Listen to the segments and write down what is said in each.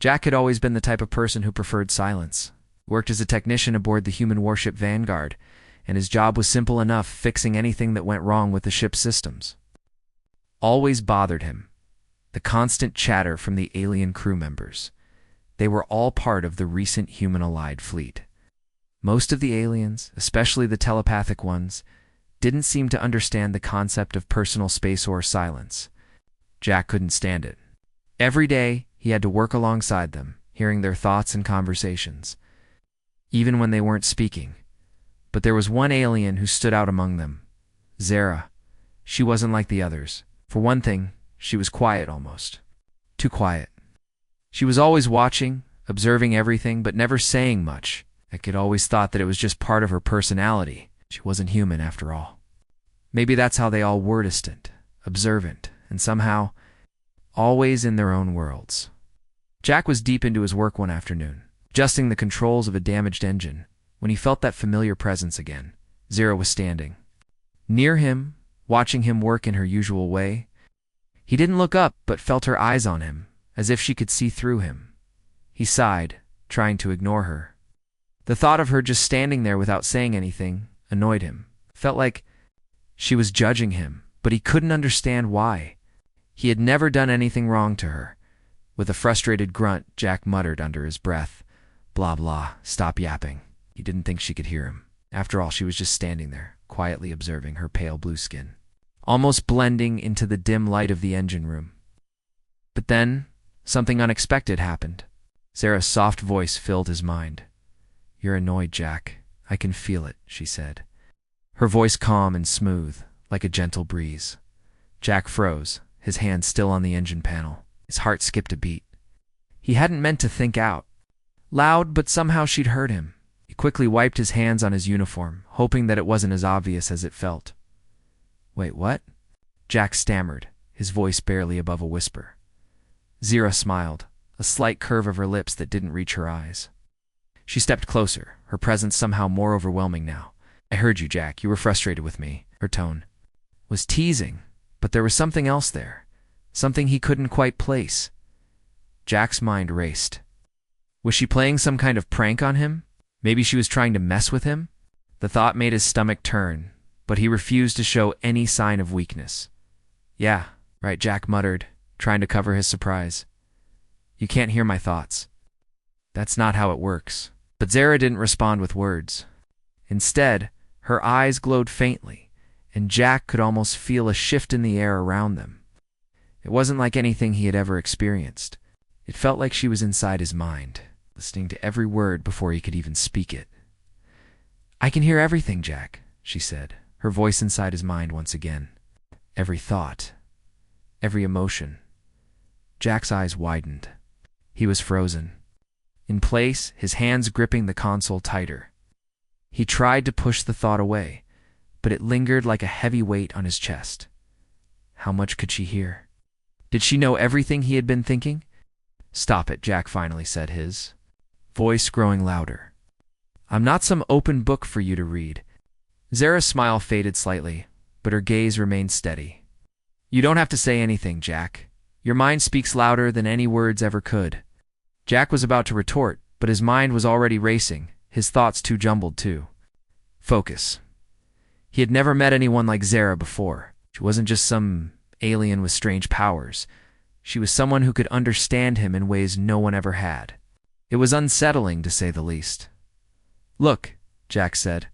Jack had always been the type of person who preferred silence. He worked as a technician aboard the human warship Vanguard, and his job was simple enough, fixing anything that went wrong with the ship's systems. Always bothered him the constant chatter from the alien crew members. They were all part of the recent human-allied fleet. Most of the aliens, especially the telepathic ones, didn't seem to understand the concept of personal space or silence. Jack couldn't stand it. Every day, he had to work alongside them, hearing their thoughts and conversations, even when they weren't speaking. But there was one alien who stood out among them. Zara. She wasn't like the others. For one thing, she was quiet almost. Too quiet. She was always watching, observing everything, but never saying much. I could always thought that it was just part of her personality. She wasn't human after all. Maybe that's how they all were: distant, observant, and somehow always in their own worlds. Jack was deep into his work one afternoon, adjusting the controls of a damaged engine, when he felt that familiar presence again. Zara was standing near him, watching him work in her usual way. He didn't look up, but felt her eyes on him, as if she could see through him. He sighed, trying to ignore her. The thought of her just standing there without saying anything annoyed him. Felt like she was judging him, but he couldn't understand why. He had never done anything wrong to her. With a frustrated grunt, Jack muttered under his breath, "Blah blah, stop yapping." He didn't think she could hear him. After all, she was just standing there, quietly observing her pale blue skin, almost blending into the dim light of the engine room. But then, something unexpected happened. Zara's soft voice filled his mind. "You're annoyed, Jack. I can feel it," she said. Her voice calm and smooth, like a gentle breeze. Jack froze, his hand still on the engine panel. His heart skipped a beat. He hadn't meant to think out loud, but somehow she'd heard him. He quickly wiped his hands on his uniform, hoping that it wasn't as obvious as it felt. "Wait, what?" Jack stammered, his voice barely above a whisper. Zara smiled, a slight curve of her lips that didn't reach her eyes. She stepped closer, her presence somehow more overwhelming now. "I heard you, Jack. You were frustrated with me." Her tone was teasing, but there was something else there, something he couldn't quite place. Jack's mind raced. Was she playing some kind of prank on him? Maybe she was trying to mess with him? The thought made his stomach turn, but he refused to show any sign of weakness. "Yeah, right," Jack muttered, trying to cover his surprise. "You can't hear my thoughts." "That's not how it works." But Zara didn't respond with words. Instead, her eyes glowed faintly, and Jack could almost feel a shift in the air around them. It wasn't like anything he had ever experienced. It felt like she was inside his mind, listening to every word before he could even speak it. "I can hear everything, Jack," she said, her voice inside his mind once again. Every thought, every emotion. Jack's eyes widened. He was frozen. In place, his hands gripping the console tighter. He tried to push the thought away, but it lingered like a heavy weight on his chest. How much could she hear? Did she know everything he had been thinking? "Stop it," Jack finally said, his voice growing louder. "I'm not some open book for you to read." Zara's smile faded slightly, but her gaze remained steady. "You don't have to say anything, Jack. Your mind speaks louder than any words ever could." Jack was about to retort, but his mind was already racing, his thoughts too jumbled too. Focus. He had never met anyone like Zara before. She wasn't just some alien with strange powers. She was someone who could understand him in ways no one ever had. It was unsettling, to say the least. "Look," Jack said,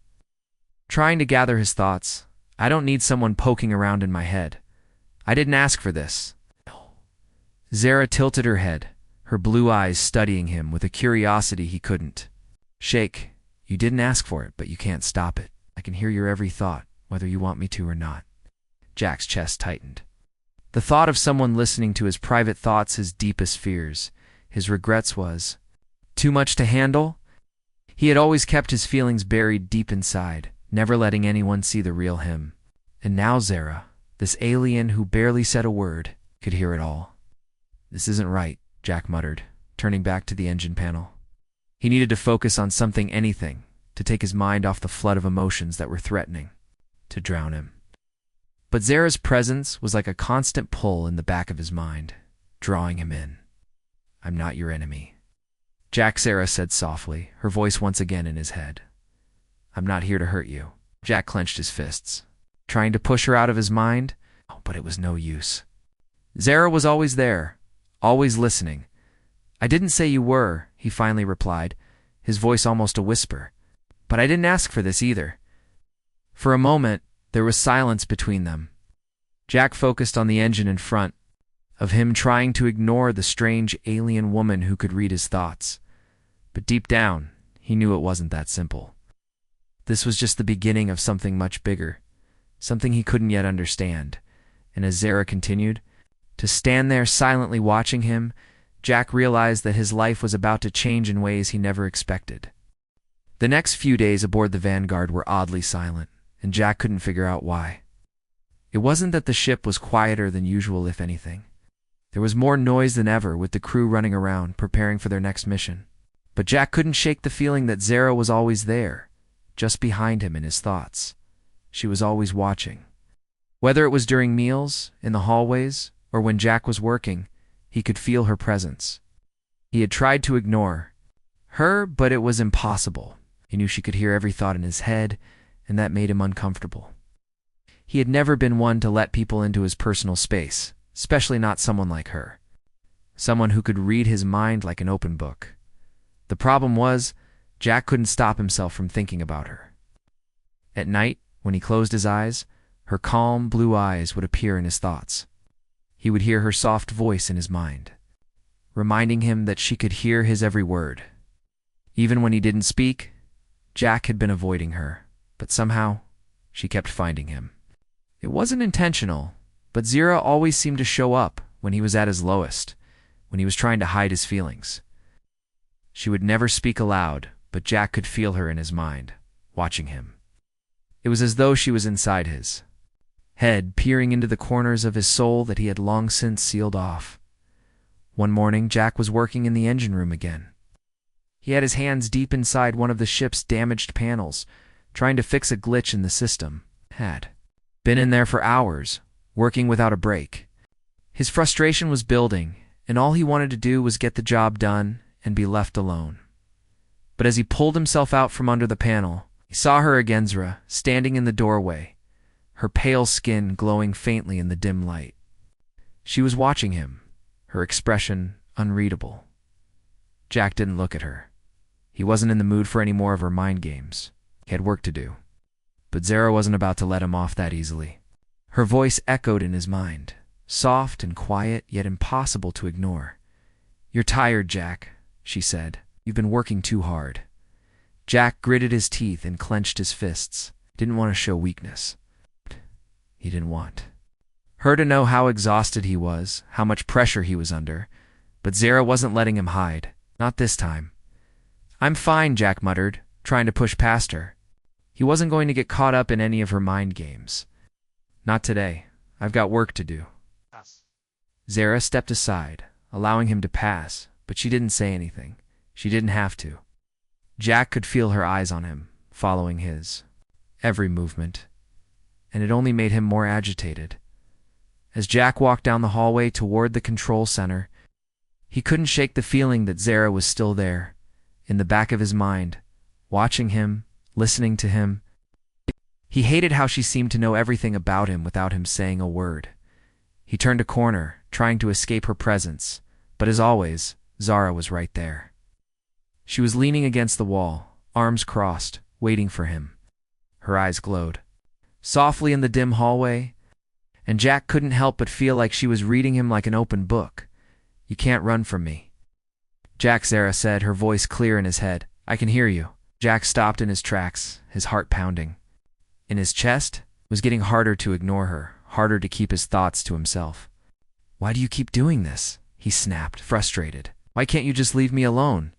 trying to gather his thoughts, "I don't need someone poking around in my head. I didn't ask for this." Zara tilted her head, her blue eyes studying him with a curiosity he couldn't shake. "You didn't ask for it, but you can't stop it. I can hear your every thought, whether you want me to or not." Jack's chest tightened. The thought of someone listening to his private thoughts, his deepest fears, his regrets was too much to handle. He had always kept his feelings buried deep inside, never letting anyone see the real him. And now Zara, this alien who barely said a word, could hear it all. "This isn't right," Jack muttered, turning back to the engine panel. He needed to focus on something, anything, to take his mind off the flood of emotions that were threatening to drown him. But Zara's presence was like a constant pull in the back of his mind, drawing him in. I'm not your enemy. Jack, Sarah said softly, her voice once again in his head. I'm not here to hurt you. Jack clenched his fists, trying to push her out of his mind, but it was no use. Zara was always there, always listening. I didn't say you were, he finally replied, his voice almost a whisper. But I didn't ask for this either. For a moment, there was silence between them. Jack focused on the engine in front of him, trying to ignore the strange alien woman who could read his thoughts. But deep down, he knew it wasn't that simple. This was just the beginning of something much bigger, something he couldn't yet understand. And as Zara continued to stand there silently watching him, Jack realized that his life was about to change in ways he never expected. The next few days aboard the Vanguard were oddly silent, and Jack couldn't figure out why. It wasn't that the ship was quieter than usual, if anything. There was more noise than ever, with the crew running around, preparing for their next mission. But Jack couldn't shake the feeling that Zara was always there, just behind him in his thoughts. She was always watching. Whether it was during meals, in the hallways, or when Jack was working, he could feel her presence. He had tried to ignore her, but it was impossible. He knew she could hear every thought in his head, and that made him uncomfortable. He had never been one to let people into his personal space, especially not someone like her. Someone who could read his mind like an open book. The problem was, Jack couldn't stop himself from thinking about her. At night, when he closed his eyes, her calm blue eyes would appear in his thoughts. He would hear her soft voice in his mind, reminding him that she could hear his every word. Even when he didn't speak, Jack had been avoiding her, but somehow she kept finding him. It wasn't intentional, but Zara always seemed to show up when he was at his lowest, when he was trying to hide his feelings. She would never speak aloud, but Jack could feel her in his mind, watching him. It was as though she was inside his head, peering into the corners of his soul that he had long since sealed off. One morning, Jack was working in the engine room again. He had his hands deep inside one of the ship's damaged panels, trying to fix a glitch in the system. Had been in there for hours, working without a break. His frustration was building, and all he wanted to do was get the job done and be left alone. But as he pulled himself out from under the panel, he saw her again, Zara, standing in the doorway, her pale skin glowing faintly in the dim light. She was watching him, her expression unreadable. Jack didn't look at her. He wasn't in the mood for any more of her mind games. He had work to do. But Zara wasn't about to let him off that easily. Her voice echoed in his mind, soft and quiet, yet impossible to ignore. You're tired, Jack, she said. You've been working too hard. Jack gritted his teeth and clenched his fists. Didn't want to show weakness. He didn't want her to know how exhausted he was, how much pressure he was under. But Zara wasn't letting him hide. Not this time. I'm fine, Jack muttered, trying to push past her. He wasn't going to get caught up in any of her mind games. Not today. I've got work to do. Zara stepped aside, allowing him to pass, but she didn't say anything. She didn't have to. Jack could feel her eyes on him, following his every movement, and it only made him more agitated. As Jack walked down the hallway toward the control center, he couldn't shake the feeling that Zara was still there, in the back of his mind, watching him, listening to him. He hated how she seemed to know everything about him without him saying a word. He turned a corner, trying to escape her presence, but as always, Zara was right there. She was leaning against the wall, arms crossed, waiting for him. Her eyes glowed softly in the dim hallway, and Jack couldn't help but feel like she was reading him like an open book. You can't run from me. Jack, Zara said, her voice clear in his head. I can hear you. Jack stopped in his tracks, his heart pounding. In his chest, it was getting harder to ignore her, harder to keep his thoughts to himself. Why do you keep doing this? He snapped, frustrated. Why can't you just leave me alone?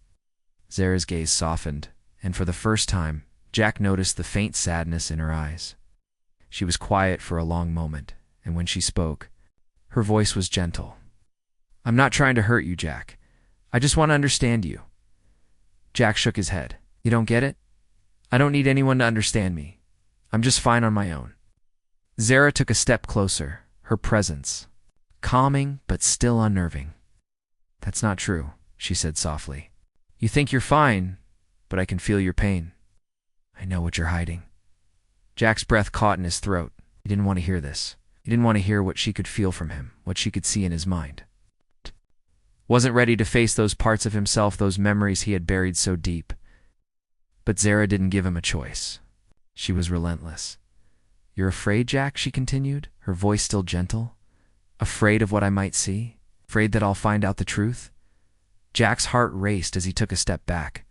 Zara's gaze softened, and for the first time, Jack noticed the faint sadness in her eyes. She was quiet for a long moment, and when she spoke, her voice was gentle. I'm not trying to hurt you, Jack. I just want to understand you. Jack shook his head. You don't get it? I don't need anyone to understand me. I'm just fine on my own. Zara took a step closer, her presence calming but still unnerving. "That's not true," she said softly. "You think you're fine, but I can feel your pain. I know what you're hiding." Jack's breath caught in his throat. He didn't want to hear this. He didn't want to hear what she could feel from him, what she could see in his mind. Wasn't ready to face those parts of himself, those memories he had buried so deep. But Zara didn't give him a choice. She was relentless. "You're afraid, Jack?" she continued, her voice still gentle. "Afraid of what I might see? Afraid that I'll find out the truth?" Jack's heart raced as he took a step back.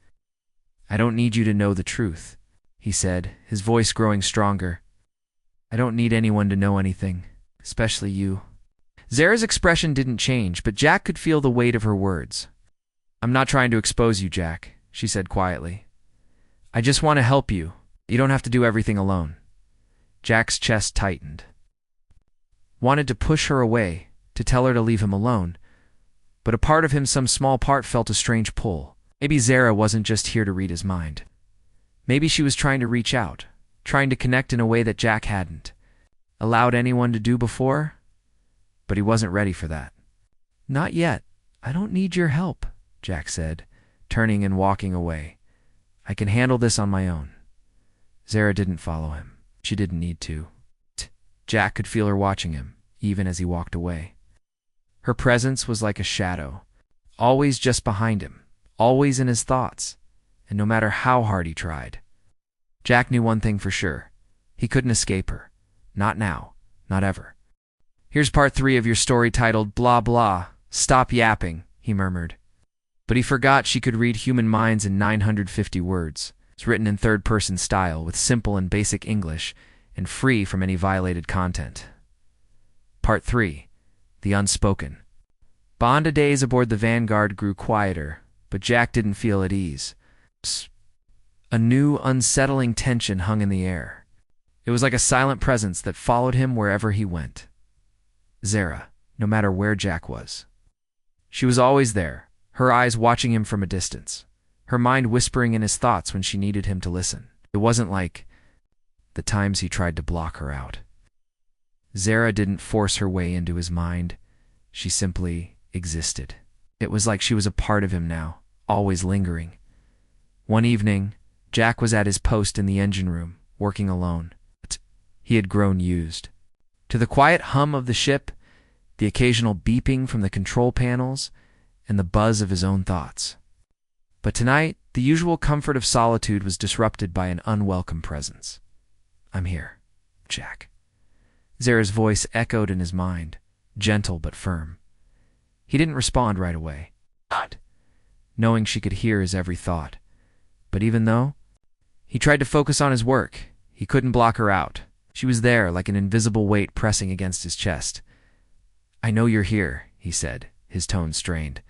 "I don't need you to know the truth," he said, his voice growing stronger. "I don't need anyone to know anything, especially you." Zara's expression didn't change, but Jack could feel the weight of her words. "I'm not trying to expose you, Jack," she said quietly. "I just want to help you. You don't have to do everything alone." Jack's chest tightened. Wanted to push her away, to tell her to leave him alone, but a part of him, some small part, felt a strange pull. Maybe Zara wasn't just here to read his mind. Maybe she was trying to reach out, trying to connect in a way that Jack hadn't allowed anyone to do before, but he wasn't ready for that. "Not yet. I don't need your help," Jack said, turning and walking away. "I can handle this on my own." Zara didn't follow him. She didn't need to. Jack could feel her watching him, even as he walked away. Her presence was like a shadow, always just behind him, always in his thoughts, and no matter how hard he tried. Jack knew one thing for sure. He couldn't escape her. Not now. Not ever. "Here's part 3 of your story titled Blah Blah. Stop yapping," he murmured. But he forgot she could read human minds in 950 words. It's written in third-person style, with simple and basic English, and free from any violated content. Part 3. The Unspoken. Bond days aboard the Vanguard grew quieter, but Jack didn't feel at ease. A new, unsettling tension hung in the air. It was like a silent presence that followed him wherever he went. Zara, no matter where Jack was. She was always there, her eyes watching him from a distance, her mind whispering in his thoughts when she needed him to listen. It wasn't like the times he tried to block her out. Zara didn't force her way into his mind. She simply existed. It was like she was a part of him now, always lingering. One evening, Jack was at his post in the engine room, working alone. He had grown used to the quiet hum of the ship, the occasional beeping from the control panels, and the buzz of his own thoughts. But tonight, the usual comfort of solitude was disrupted by an unwelcome presence. "I'm here, Jack." Zara's voice echoed in his mind, gentle but firm. He didn't respond right away, knowing she could hear his every thought. But even though he tried to focus on his work, he couldn't block her out. She was there, like an invisible weight pressing against his chest. "I know you're here," he said, his tone strained.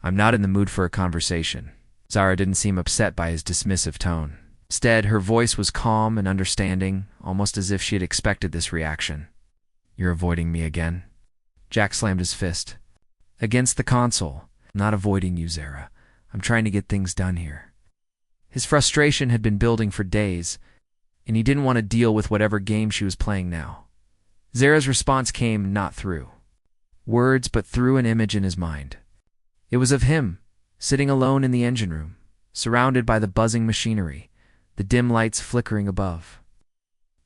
"I'm not in the mood for a conversation." Zara didn't seem upset by his dismissive tone. Instead, her voice was calm and understanding, almost as if she had expected this reaction. "You're avoiding me again?" Jack slammed his fist against the console. "I'm not avoiding you, Zara. I'm trying to get things done here." His frustration had been building for days, and he didn't want to deal with whatever game she was playing now. Zara's response came not through words, but through an image in his mind. It was of him, sitting alone in the engine room, surrounded by the buzzing machinery, the dim lights flickering above.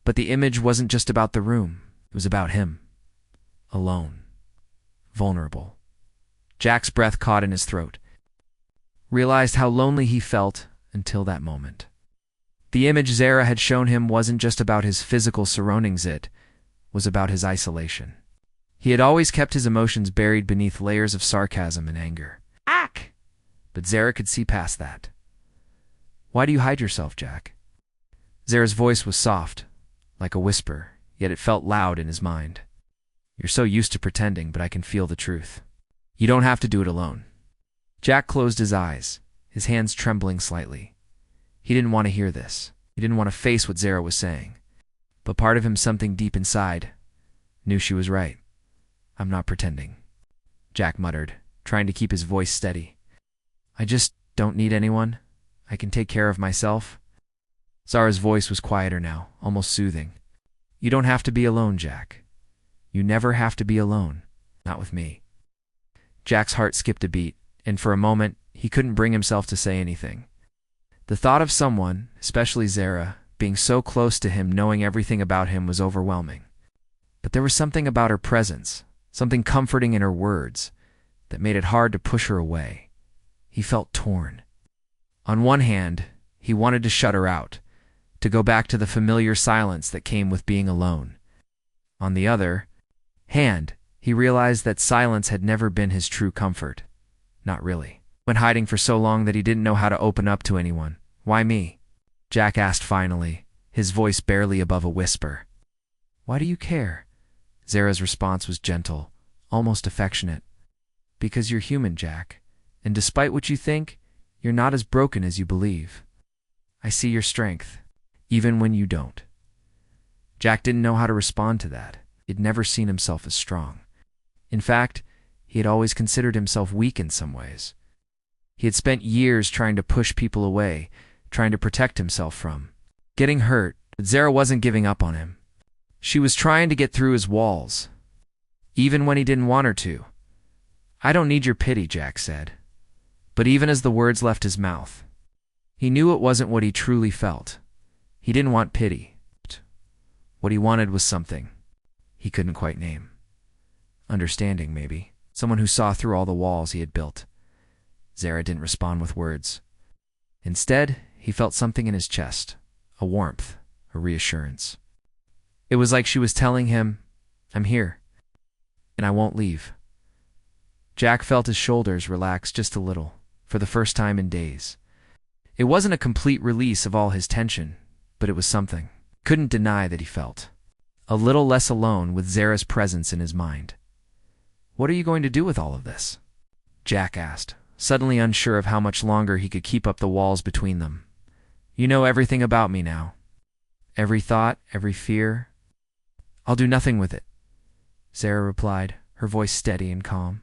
But the image wasn't just about the room. It was about him. Alone. Vulnerable. Jack's breath caught in his throat. Realized how lonely he felt until that moment. The image Zara had shown him wasn't just about his physical surroundings, it was about his isolation. He had always kept his emotions buried beneath layers of sarcasm and anger. Ack! But Zara could see past that. "Why do you hide yourself, Jack?" Zara's voice was soft, like a whisper, yet it felt loud in his mind. "You're so used to pretending, but I can feel the truth. You don't have to do it alone." Jack closed his eyes, his hands trembling slightly. He didn't want to hear this. He didn't want to face what Zara was saying. But part of him, something deep inside, knew she was right. "I'm not pretending," Jack muttered, trying to keep his voice steady. "I just don't need anyone. I can take care of myself." Zara's voice was quieter now, almost soothing. "You don't have to be alone, Jack. You never have to be alone. Not with me." Jack's heart skipped a beat, and for a moment, he couldn't bring himself to say anything. The thought of someone, especially Zara, being so close to him, knowing everything about him, was overwhelming. But there was something about her presence, something comforting in her words, that made it hard to push her away. He felt torn. On one hand, he wanted to shut her out, to go back to the familiar silence that came with being alone. On the other hand, he realized that silence had never been his true comfort. Not really. When hiding for so long that he didn't know how to open up to anyone. "Why me?" Jack asked finally, his voice barely above a whisper. "Why do you care?" Zara's response was gentle, almost affectionate. "Because you're human, Jack, and despite what you think, you're not as broken as you believe. I see your strength, even when you don't." Jack didn't know how to respond to that. He'd never seen himself as strong. In fact, he had always considered himself weak in some ways. He had spent years trying to push people away, trying to protect himself from getting hurt, but Zara wasn't giving up on him. She was trying to get through his walls, even when he didn't want her to. "I don't need your pity," Jack said. But even as the words left his mouth, he knew it wasn't what he truly felt. He didn't want pity. What he wanted was something he couldn't quite name. Understanding, maybe. Someone who saw through all the walls he had built. Zara didn't respond with words. Instead, he felt something in his chest, a warmth, a reassurance. It was like she was telling him, "I'm here, and I won't leave." Jack felt his shoulders relax just a little, for the first time in days. It wasn't a complete release of all his tension, but it was something. Couldn't deny that he felt a little less alone with Zara's presence in his mind. "What are you going to do with all of this?" Jack asked, suddenly unsure of how much longer he could keep up the walls between them. "You know everything about me now. Every thought, every fear. I'll do nothing with it," Zara replied, her voice steady and calm.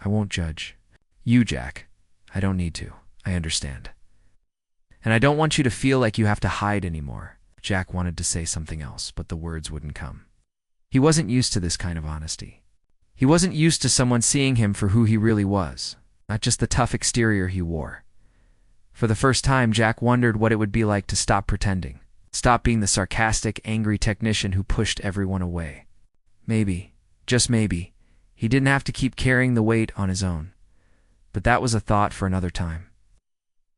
"I won't judge. You, Jack. I don't need to. I understand. And I don't want you to feel like you have to hide anymore." Jack wanted to say something else, but the words wouldn't come. He wasn't used to this kind of honesty. He wasn't used to someone seeing him for who he really was, not just the tough exterior he wore. For the first time, Jack wondered what it would be like to stop pretending, stop being the sarcastic, angry technician who pushed everyone away. Maybe, just maybe, he didn't have to keep carrying the weight on his own. But that was a thought for another time.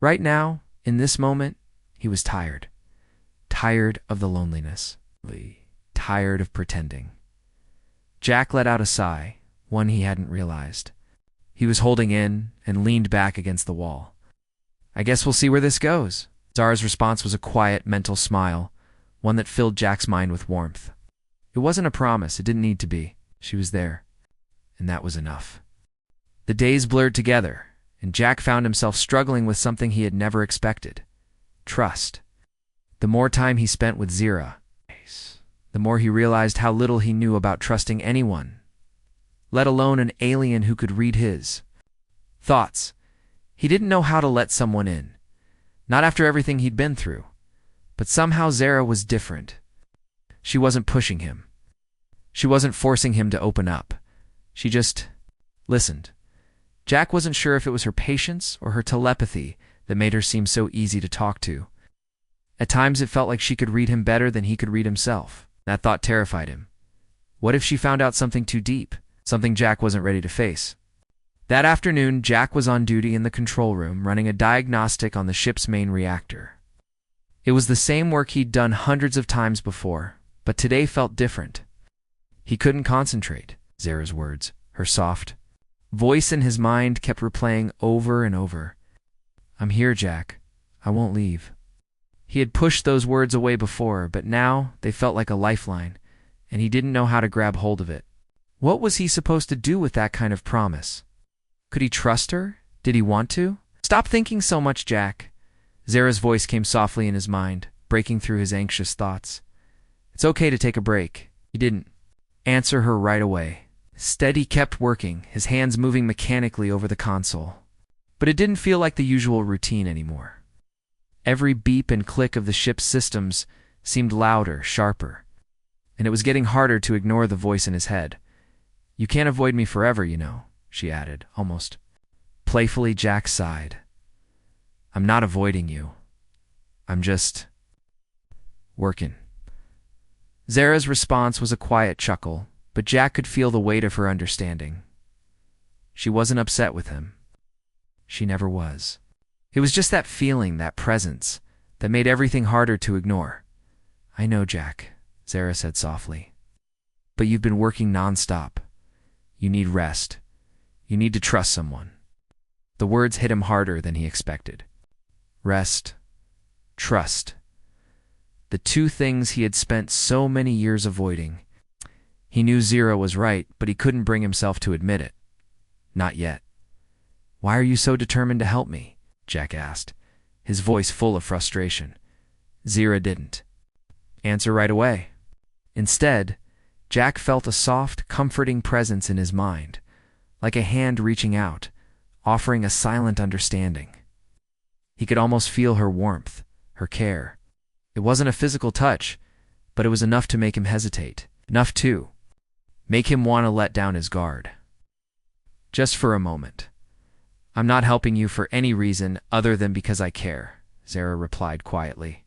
Right now, in this moment, he was tired. Tired of the loneliness. Tired of pretending. Jack let out a sigh, one he hadn't realized. He was holding in and leaned back against the wall. "I guess we'll see where this goes." Zara's response was a quiet, mental smile, one that filled Jack's mind with warmth. It wasn't a promise, it didn't need to be. She was there, and that was enough. The days blurred together, and Jack found himself struggling with something he had never expected: trust. The more time he spent with Zara, the more he realized how little he knew about trusting anyone, let alone an alien who could read his thoughts. He didn't know how to let someone in, not after everything he'd been through. But somehow Zara was different. She wasn't pushing him. She wasn't forcing him to open up. She just listened. Jack wasn't sure if it was her patience or her telepathy that made her seem so easy to talk to. At times it felt like she could read him better than he could read himself. That thought terrified him. What if she found out something too deep, something Jack wasn't ready to face? That afternoon, Jack was on duty in the control room, running a diagnostic on the ship's main reactor. It was the same work he'd done hundreds of times before, but today felt different. He couldn't concentrate. Zara's words, her soft voice in his mind, kept replaying over and over. "I'm here, Jack. I won't leave." He had pushed those words away before, but now they felt like a lifeline, and he didn't know how to grab hold of it. What was he supposed to do with that kind of promise? Could he trust her? Did he want to? "Stop thinking so much, Jack." Zara's voice came softly in his mind, breaking through his anxious thoughts. "It's okay to take a break." He didn't answer her right away. Instead, he kept working, his hands moving mechanically over the console. But it didn't feel like the usual routine anymore. Every beep and click of the ship's systems seemed louder, sharper, and it was getting harder to ignore the voice in his head. "You can't avoid me forever, you know. she added, almost playfully. Jack sighed. I'm not avoiding you. I'm just working. Zara's response was a quiet chuckle, but Jack could feel the weight of her understanding. She wasn't upset with him. She never was. It was just that feeling, that presence, that made everything harder to ignore. I know, Jack, Zara said softly. But you've been working nonstop. You need rest. You need to trust someone. The words hit him harder than he expected. Rest. Trust. The two things he had spent so many years avoiding. He knew Zara was right, but he couldn't bring himself to admit it. Not yet. Why are you so determined to help me? Jack asked, his voice full of frustration. Zara didn't answer right away. Instead, Jack felt a soft, comforting presence in his mind, like a hand reaching out, offering a silent understanding. He could almost feel her warmth, her care. It wasn't a physical touch, but it was enough to make him hesitate. Enough to make him want to let down his guard. Just for a moment. I'm not helping you for any reason other than because I care, Zara replied quietly.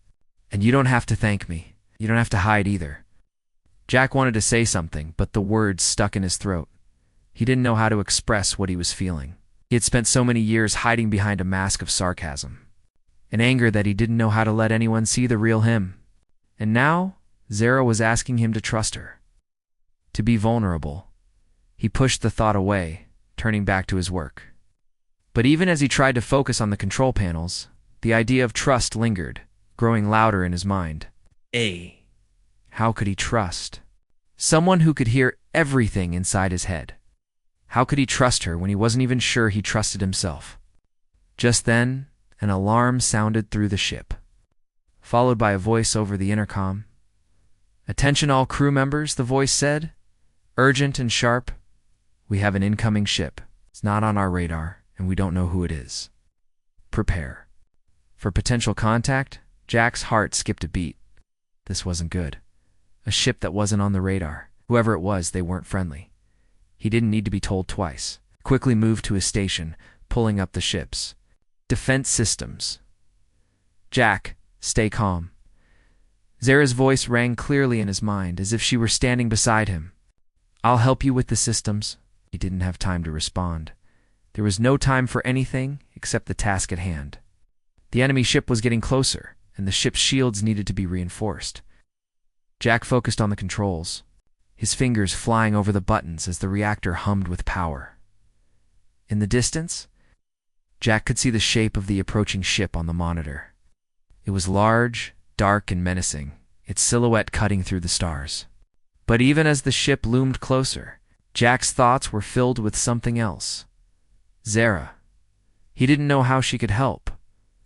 And you don't have to thank me. You don't have to hide either. Jack wanted to say something, but the words stuck in his throat. He didn't know how to express what he was feeling. He had spent so many years hiding behind a mask of sarcasm, an anger that he didn't know how to let anyone see the real him. And now, Zara was asking him to trust her, to be vulnerable. He pushed the thought away, turning back to his work. But even as he tried to focus on the control panels, the idea of trust lingered, growing louder in his mind. How could he trust someone who could hear everything inside his head? How could he trust her when he wasn't even sure he trusted himself? Just then, an alarm sounded through the ship, followed by a voice over the intercom. Attention all crew members, the voice said. Urgent and sharp. We have an incoming ship. It's not on our radar, and we don't know who it is. Prepare for potential contact. Jack's heart skipped a beat. This wasn't good. A ship that wasn't on the radar. Whoever it was, they weren't friendly. He didn't need to be told twice. Quickly moved to his station, pulling up the ships. Defense systems. Jack, stay calm. Zara's voice rang clearly in his mind, as if she were standing beside him. I'll help you with the systems. He didn't have time to respond. There was no time for anything except the task at hand. The enemy ship was getting closer, and the ship's shields needed to be reinforced. Jack focused on the controls, his fingers flying over the buttons as the reactor hummed with power. In the distance, Jack could see the shape of the approaching ship on the monitor. It was large, dark, and menacing, its silhouette cutting through the stars. But even as the ship loomed closer, Jack's thoughts were filled with something else. Zara. He didn't know how she could help,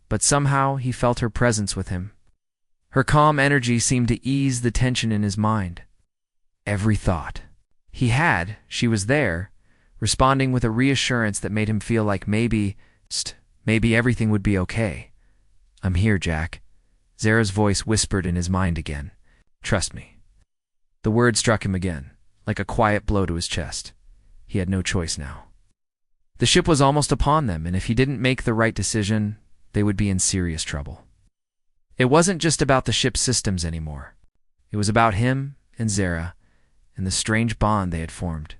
but somehow he felt her presence with him. Her calm energy seemed to ease the tension in his mind. Every thought he had, she was there, responding with a reassurance that made him feel like maybe everything would be okay. I'm here, Jack. Zara's voice whispered in his mind again. Trust me. The word struck him again, like a quiet blow to his chest. He had no choice now. The ship was almost upon them, and if he didn't make the right decision, they would be in serious trouble. It wasn't just about the ship's systems anymore. It was about him and Zara and the strange bond they had formed.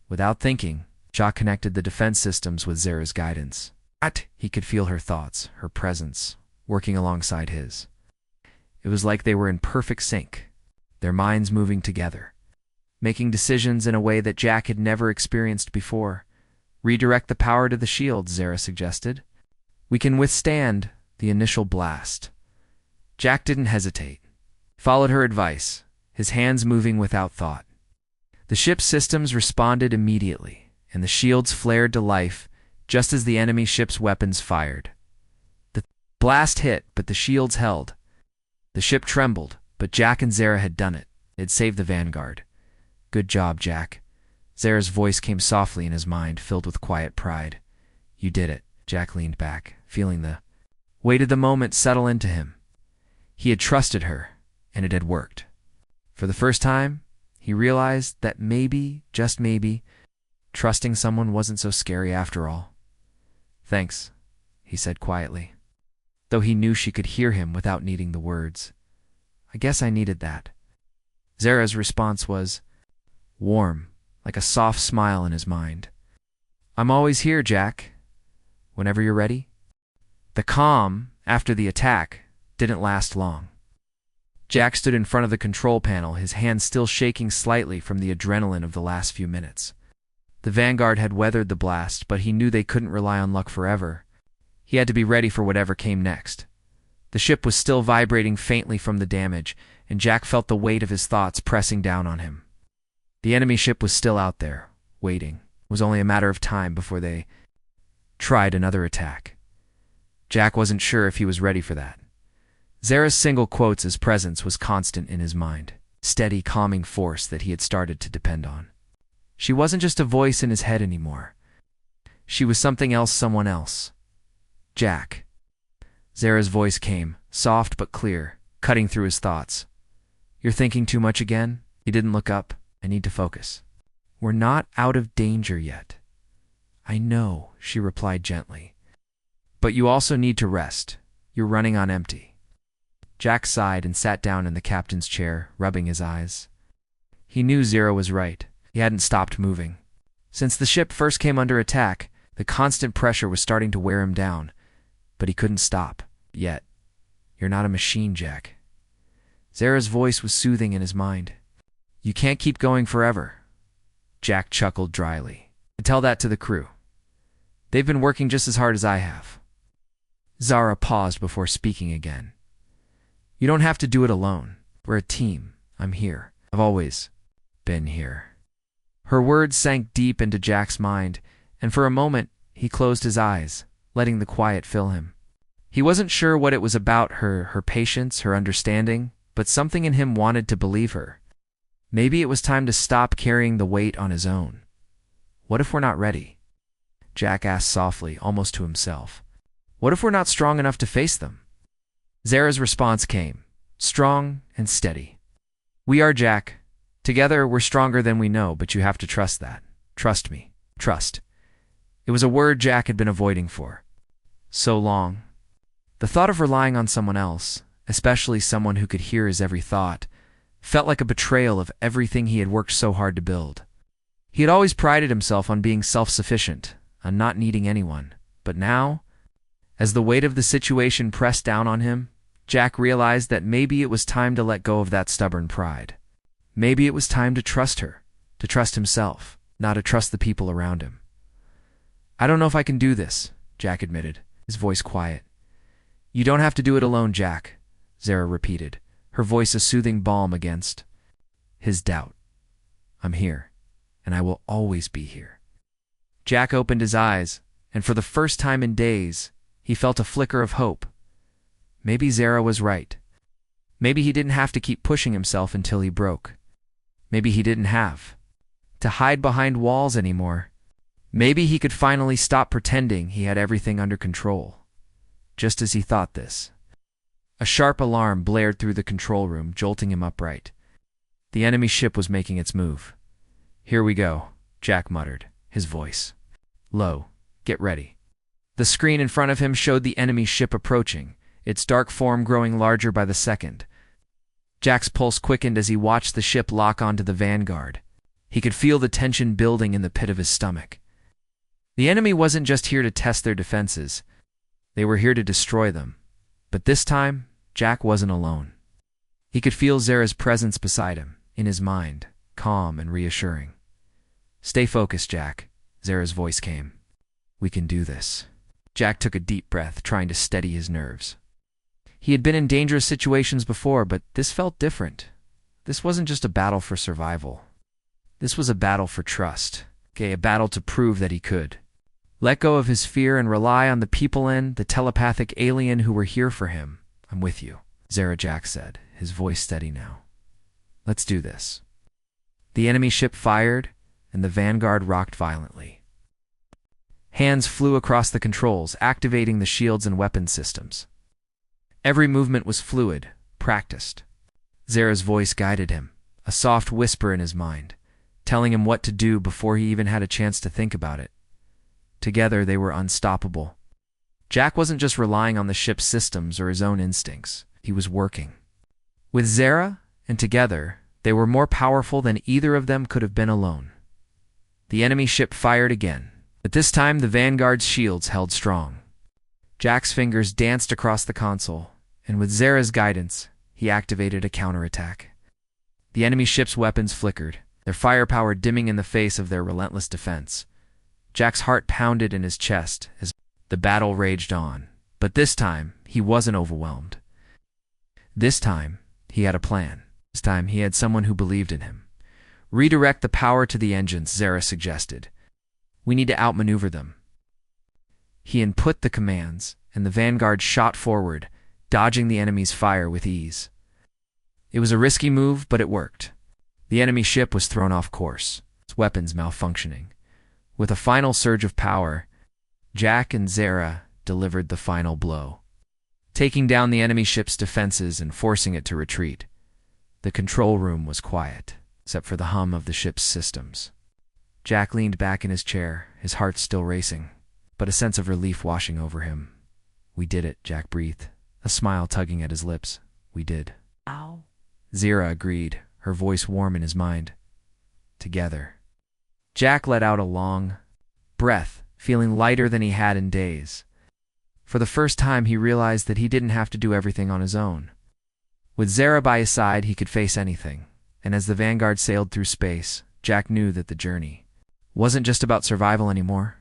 Without thinking, Jack connected the defense systems with Zara's guidance. He could feel her thoughts, her presence, working alongside his. It was like they were in perfect sync, their minds moving together, making decisions in a way that Jack had never experienced before. Redirect the power to the shield, Zara suggested. We can withstand the initial blast. Jack didn't hesitate. Followed her advice, his hands moving without thought. The ship's systems responded immediately, and the shields flared to life just as the enemy ship's weapons fired. The blast hit, but the shields held. The ship trembled, but Jack and Zara had done it. They'd saved the Vanguard. Good job, Jack. Zara's voice came softly in his mind, filled with quiet pride. You did it. Jack leaned back, feeling the weight of the moment settle into him. He had trusted her, and it had worked. For the first time, he realized that maybe, just maybe, Trusting someone wasn't so scary after all. "Thanks," he said quietly, though he knew she could hear him without needing the words. "I guess I needed that." Zara's response was warm, like a soft smile in his mind. "I'm always here, Jack. Whenever you're ready." The calm, after the attack, didn't last long. Jack stood in front of the control panel, his hands still shaking slightly from the adrenaline of the last few minutes. The Vanguard had weathered the blast, but he knew they couldn't rely on luck forever. He had to be ready for whatever came next. The ship was still vibrating faintly from the damage, and Jack felt the weight of his thoughts pressing down on him. The enemy ship was still out there, waiting. It was only a matter of time before they tried another attack. Jack wasn't sure if he was ready for that. Zara's single quotes' presence was constant in his mind, steady, calming force that he had started to depend on. She wasn't just a voice in his head anymore. She was something else, someone else. "Jack." Zara's voice came, soft but clear, cutting through his thoughts. "You're thinking too much again?" He didn't look up. "I need to focus." "We're not out of danger yet." "I know," she replied gently. "But you also need to rest. You're running on empty." Jack sighed and sat down in the captain's chair, rubbing his eyes. He knew Zara was right. He hadn't stopped moving. Since the ship first came under attack, the constant pressure was starting to wear him down, but he couldn't stop yet. "You're not a machine, Jack." Zara's voice was soothing in his mind. "You can't keep going forever." Jack chuckled dryly. "Tell that to the crew. They've been working just as hard as I have." Zara paused before speaking again. "You don't have to do it alone. We're a team. I'm here. I've always been here." Her words sank deep into Jack's mind, and for a moment he closed his eyes, letting the quiet fill him. He wasn't sure what it was about her patience, her understanding, but something in him wanted to believe her. Maybe it was time to stop carrying the weight on his own. "What if we're not ready?" Jack asked softly, almost to himself. "What if we're not strong enough to face them?" Zara's response came, strong and steady. "We are, Jack. Together we're stronger than we know, but you have to trust that. Trust me. Trust." It was a word Jack had been avoiding for so long. The thought of relying on someone else, especially someone who could hear his every thought, felt like a betrayal of everything he had worked so hard to build. He had always prided himself on being self-sufficient, on not needing anyone, but now, as the weight of the situation pressed down on him, Jack realized that maybe it was time to let go of that stubborn pride. Maybe it was time to trust her, to trust himself, not to trust the people around him. "I don't know if I can do this," Jack admitted, his voice quiet. "You don't have to do it alone, Jack," Zara repeated, her voice a soothing balm against his doubt. "I'm here, and I will always be here." Jack opened his eyes, and for the first time in days, he felt a flicker of hope. Maybe Zara was right. Maybe he didn't have to keep pushing himself until he broke. Maybe he didn't have to hide behind walls anymore. Maybe he could finally stop pretending he had everything under control. Just as he thought this, a sharp alarm blared through the control room, jolting him upright. The enemy ship was making its move. "Here we go," Jack muttered, his voice low. "Get ready." The screen in front of him showed the enemy ship approaching, its dark form growing larger by the second. Jack's pulse quickened as he watched the ship lock onto the Vanguard. He could feel the tension building in the pit of his stomach. The enemy wasn't just here to test their defenses. They were here to destroy them. But this time, Jack wasn't alone. He could feel Zara's presence beside him, in his mind, calm and reassuring. "Stay focused, Jack," Zara's voice came. "We can do this." Jack took a deep breath, trying to steady his nerves. He had been in dangerous situations before, but this felt different. This wasn't just a battle for survival. This was a battle for trust, a battle to prove that he could let go of his fear and rely on the people in the telepathic alien who were here for him. "I'm with you," Zara Jack said, his voice steady now. "Let's do this." The enemy ship fired, and the Vanguard rocked violently. Hands flew across the controls, activating the shields and weapon systems. Every movement was fluid, practiced. Zara's voice guided him, a soft whisper in his mind. telling him what to do before he even had a chance to think about it. Together, they were unstoppable. Jack wasn't just relying on the ship's systems or his own instincts. He was working with Zara, and together, they were more powerful than either of them could have been alone. The enemy ship fired again, but this time the Vanguard's shields held strong. Jack's fingers danced across the console, and with Zara's guidance, he activated a counterattack. The enemy ship's weapons flickered, their firepower dimming in the face of their relentless defense. Jack's heart pounded in his chest as the battle raged on, but this time he wasn't overwhelmed. This time he had a plan. This time he had someone who believed in him. Redirect the power to the engines, Zara suggested. We need to outmaneuver them. He input the commands, and the Vanguard shot forward, dodging the enemy's fire with ease. It was a risky move, but it worked. The enemy ship was thrown off course, its weapons malfunctioning. With a final surge of power, Jack and Zara delivered the final blow, taking down the enemy ship's defenses and forcing it to retreat. The control room was quiet, except for the hum of the ship's systems. Jack leaned back in his chair, his heart still racing, but a sense of relief washing over him. We did it, Jack breathed, a smile tugging at his lips. We did. Ow. Zara agreed, her voice warm in his mind. Together. Jack let out a long breath, feeling lighter than he had in days. For the first time, he realized that he didn't have to do everything on his own. With Zara by his side, he could face anything, and as the Vanguard sailed through space, Jack knew that the journey wasn't just about survival anymore.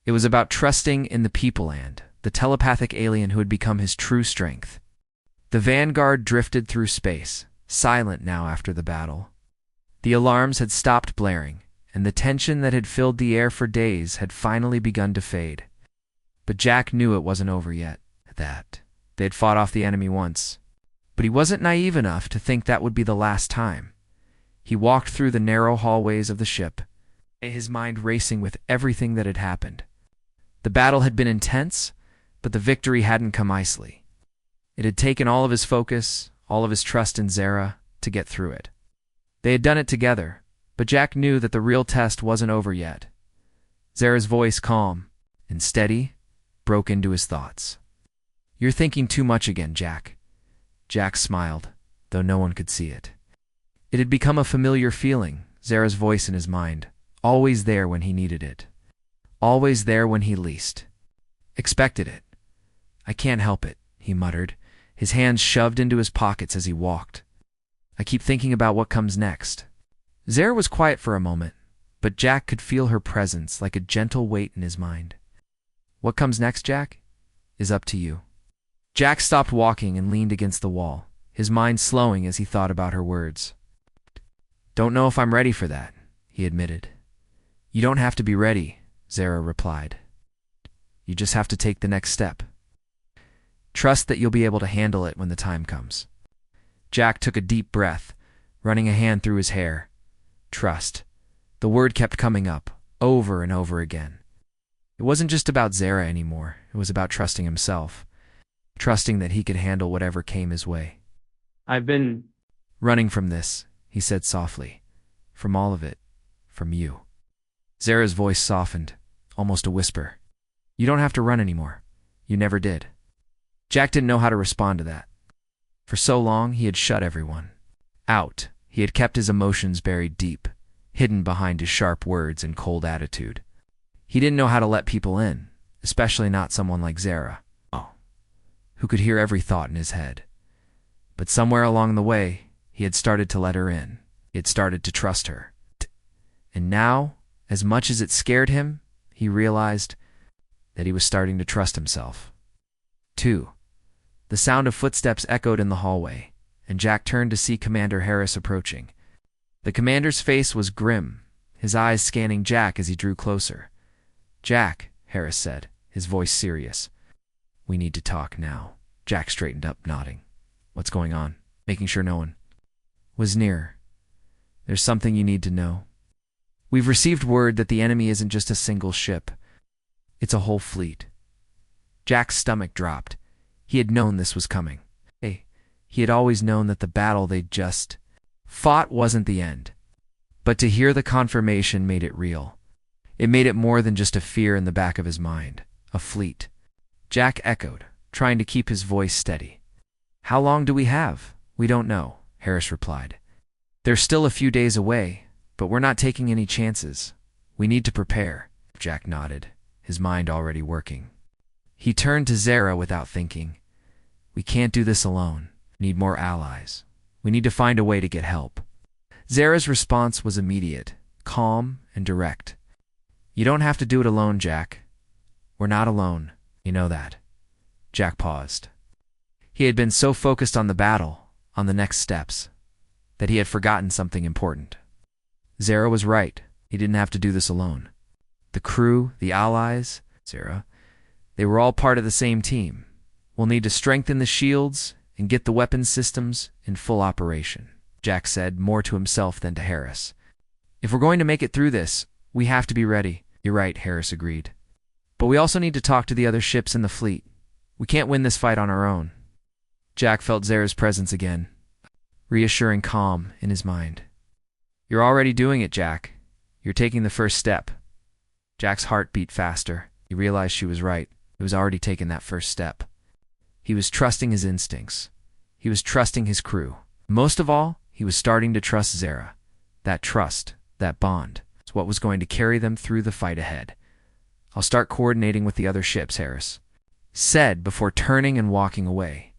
It was about trusting in the people and the telepathic alien who had become his true strength. The Vanguard drifted through space, silent now after the battle. The alarms had stopped blaring, and the tension that had filled the air for days had finally begun to fade. But Jack knew it wasn't over yet. That they had fought off the enemy once. But he wasn't naive enough to think that would be the last time. He walked through the narrow hallways of the ship, his mind racing with everything that had happened. The battle had been intense, but the victory hadn't come easily. It had taken all of his focus, all of his trust in Zara, to get through it. They had done it together, but Jack knew that the real test wasn't over yet. Zara's voice, calm and steady, broke into his thoughts. You're thinking too much again, Jack. Jack smiled, though no one could see it. It had become a familiar feeling, Zara's voice in his mind, always there when he needed it. Always there when he least expected it. I can't help it, he muttered, his hands shoved into his pockets as he walked. I keep thinking about what comes next. Zara was quiet for a moment, but Jack could feel her presence like a gentle weight in his mind. What comes next, Jack, is up to you. Jack stopped walking and leaned against the wall, his mind slowing as he thought about her words. Don't know if I'm ready for that, he admitted. You don't have to be ready, Zara replied. You just have to take the next step. Trust that you'll be able to handle it when the time comes. Jack took a deep breath, running a hand through his hair. Trust. The word kept coming up, over and over again. It wasn't just about Zara anymore. It was about trusting himself. Trusting that he could handle whatever came his way. I've been running from this, he said softly. From all of it. From you. Zara's voice softened, almost a whisper. You don't have to run anymore. You never did. Jack didn't know how to respond to that. For so long, he had shut everyone out. He had kept his emotions buried deep, hidden behind his sharp words and cold attitude. He didn't know how to let people in, especially not someone like Zara, who could hear every thought in his head. But somewhere along the way, he had started to let her in. He had started to trust her. And now, as much as it scared him, he realized that he was starting to trust himself. 2. The sound of footsteps echoed in the hallway, and Jack turned to see Commander Harris approaching. The commander's face was grim, his eyes scanning Jack as he drew closer. Jack, Harris said, his voice serious. We need to talk now. Jack straightened up, nodding. What's going on? Making sure no one was near. There's something you need to know. We've received word that the enemy isn't just a single ship. It's a whole fleet. Jack's stomach dropped. He had known this was coming. He had always known that the battle they'd just fought wasn't the end. But to hear the confirmation made it real. It made it more than just a fear in the back of his mind. A fleet. Jack echoed, trying to keep his voice steady. How long do we have? We don't know, Harris replied. They're still a few days away, but we're not taking any chances. We need to prepare. Jack nodded, his mind already working. He turned to Zara without thinking. We can't do this alone. We need more allies. We need to find a way to get help. Zara's response was immediate, calm, and direct. You don't have to do it alone, Jack. We're not alone. You know that. Jack paused. He had been so focused on the battle, on the next steps, that he had forgotten something important. Zara was right. He didn't have to do this alone. The crew, the allies, Zara, they were all part of the same team. We'll need to strengthen the shields and get the weapons systems in full operation, Jack said, more to himself than to Harris. If we're going to make it through this, we have to be ready. You're right, Harris agreed. But we also need to talk to the other ships in the fleet. We can't win this fight on our own. Jack felt Zara's presence again, reassuring calm in his mind. You're already doing it, Jack. You're taking the first step. Jack's heart beat faster. He realized she was right. He was already taking that first step. He was trusting his instincts. He was trusting his crew. Most of all, he was starting to trust Zara. That trust, that bond, is what was going to carry them through the fight ahead. I'll start coordinating with the other ships, Harris said before turning and walking away.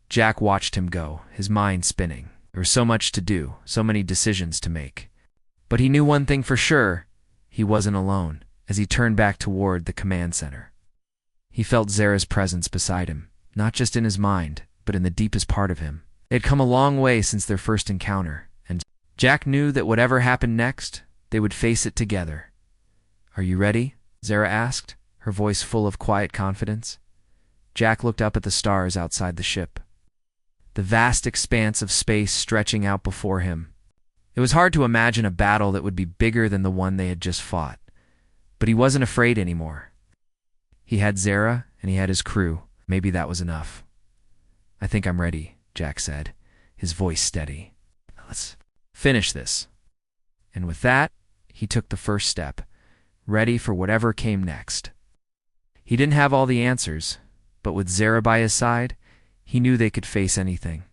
Jack watched him go, his mind spinning. There was so much to do, so many decisions to make. But he knew one thing for sure. He wasn't alone as he turned back toward the command center. He felt Zara's presence beside him, not just in his mind, but in the deepest part of him. They had come a long way since their first encounter, and Jack knew that whatever happened next, they would face it together. Are you ready? Zara asked, her voice full of quiet confidence. Jack looked up at the stars outside the ship, the vast expanse of space stretching out before him. It was hard to imagine a battle that would be bigger than the one they had just fought, but he wasn't afraid anymore. He had Zara, and he had his crew. Maybe that was enough. I think I'm ready, Jack said, his voice steady. Let's finish this. And with that, he took the first step, ready for whatever came next. He didn't have all the answers, but with Zara by his side, he knew they could face anything.